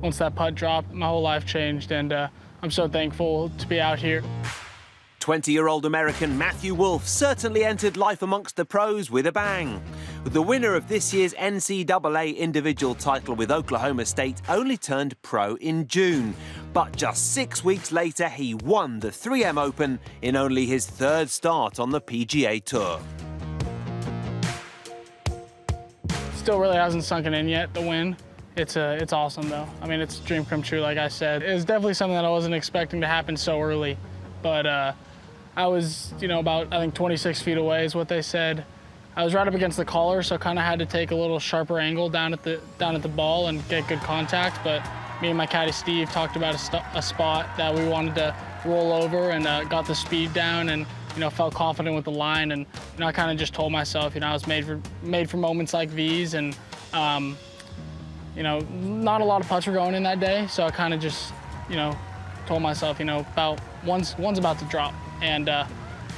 once that putt dropped, my whole life changed, and I'm so thankful to be out here. 20-year-old American Matthew Wolff certainly entered life amongst the pros with a bang. The winner of this year's NCAA individual title with Oklahoma State only turned pro in June. But just 6 weeks later, he won the 3M Open in only his third start on the PGA Tour. Still really hasn't sunken in yet, the win. It's awesome, though. I mean, it's a dream come true, like I said. It was definitely something that I wasn't expecting to happen so early. But I was, about, I think, 26 feet away is what they said. I was right up against the collar, so I kind of had to take a little sharper angle down at the ball and get good contact. But me and my caddy Steve talked about a spot that we wanted to roll over, and got the speed down, and felt confident with the line. And I kind of just told myself, I was made for moments like these, and not a lot of putts were going in that day, so I kind of just told myself, about one's about to drop, and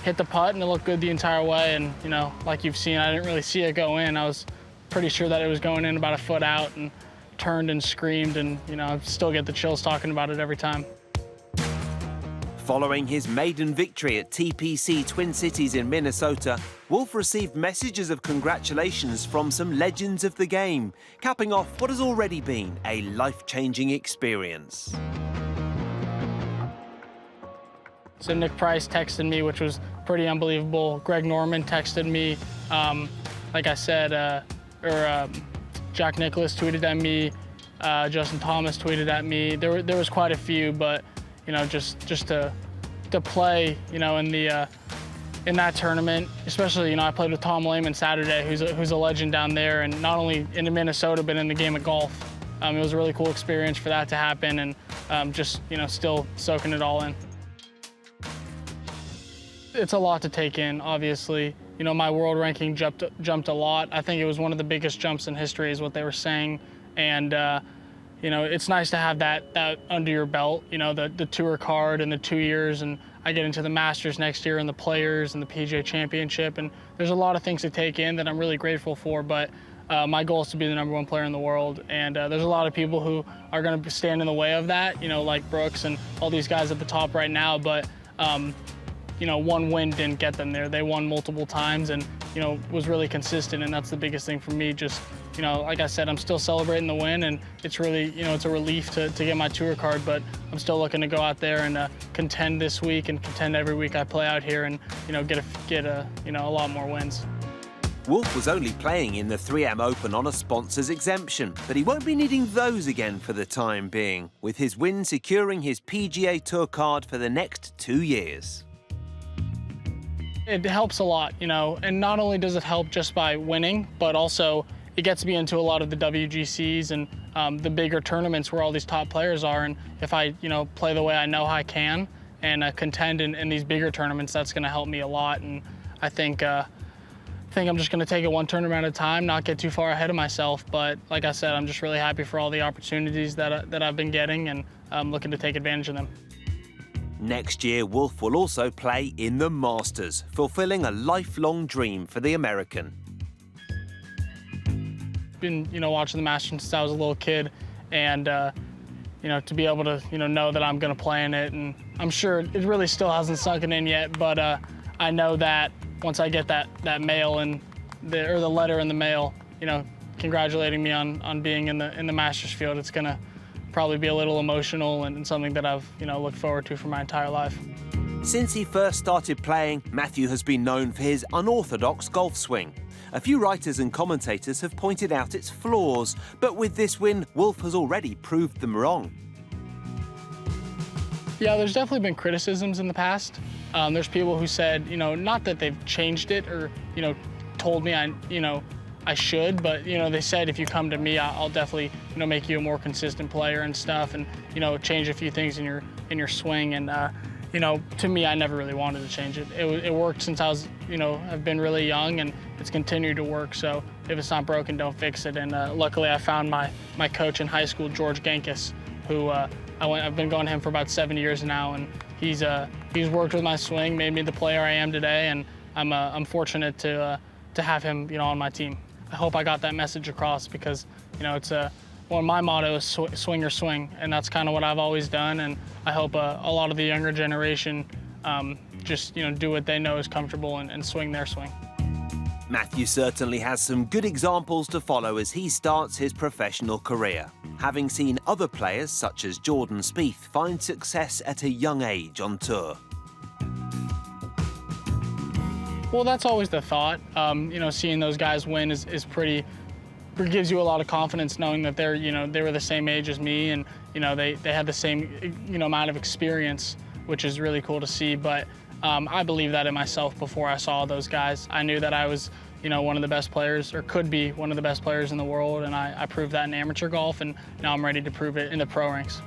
hit the putt, and it looked good the entire way. And like you've seen, I didn't really see it go in. I was pretty sure that it was going in about a foot out, and turned and screamed, and I still get the chills talking about it every time. Following his maiden victory at TPC Twin Cities in Minnesota, Wolff received messages of congratulations from some legends of the game, capping off what has already been a life-changing experience. So Nick Price texted me, which was pretty unbelievable. Greg Norman texted me, like I said, Jack Nicklaus tweeted at me, Justin Thomas tweeted at me. There was quite a few, but just to play, in that tournament, especially, I played with Tom Lehman Saturday, who's a legend down there, and not only in Minnesota, but in the game of golf. It was a really cool experience for that to happen, and just, still soaking it all in. It's a lot to take in, obviously. My world ranking jumped a lot. I think it was one of the biggest jumps in history is what they were saying. And, it's nice to have that under your belt, the tour card and the 2 years. And I get into the Masters next year and the Players and the PGA Championship. And there's a lot of things to take in that I'm really grateful for. But my goal is to be the #1 player in the world. And there's a lot of people who are going to stand in the way of that, like Brooks and all these guys at the top right now. But one win didn't get them there. They won multiple times and, was really consistent, and that's the biggest thing for me. Just, like I said, I'm still celebrating the win, and it's really, it's a relief to get my tour card, but I'm still looking to go out there and contend this week and contend every week I play out here and, get a lot more wins. Wolff was only playing in the 3M Open on a sponsor's exemption, but he won't be needing those again for the time being, with his win securing his PGA Tour card for the next 2 years. It helps a lot, and not only does it help just by winning, but also it gets me into a lot of the WGCs and the bigger tournaments where all these top players are. And if I, play the way I know I can and contend in these bigger tournaments, that's going to help me a lot. And I think I'm just going to take it one tournament at a time, not get too far ahead of myself. But like I said, I'm just really happy for all the opportunities that I've been getting, and I'm looking to take advantage of them. Next year, Wolff will also play in the Masters, fulfilling a lifelong dream for the American. Been, watching the Masters since I was a little kid, and to be able to, know that I'm going to play in it, and I'm sure it really still hasn't sunken in yet, but I know that once I get that mail and the letter in the mail, congratulating me on being in the Masters field, it's going to probably be a little emotional and something that I've looked forward to for my entire life. Since he first started playing, Matthew has been known for his unorthodox golf swing. A few writers and commentators have pointed out its flaws, but with this win, Wolff has already proved them wrong. Yeah, there's definitely been criticisms in the past. There's people who said, not that they've changed it or, told me I should, but they said if you come to me, I'll definitely make you a more consistent player and stuff, and change a few things in your swing. And to me, I never really wanted to change it. It worked since I was I've been really young, and it's continued to work. So if it's not broken, don't fix it. And luckily, I found my coach in high school, George Genkus, who I've been going to him for about 7 years now, and he's worked with my swing, made me the player I am today, and I'm fortunate to have him on my team. I hope I got that message across, because it's a well, my motto is swing or swing, and that's kind of what I've always done. And I hope a lot of the younger generation just do what they know is comfortable and swing their swing. Matthew certainly has some good examples to follow as he starts his professional career, having seen other players such as Jordan Spieth find success at a young age on tour. Well, that's always the thought. Seeing those guys win is pretty, gives you a lot of confidence knowing that they were the same age as me, and they had the same amount of experience, which is really cool to see. But I believed that in myself before I saw those guys. I knew that I was one of the best players, or could be one of the best players in the world, and I proved that in amateur golf, and now I'm ready to prove it in the pro ranks.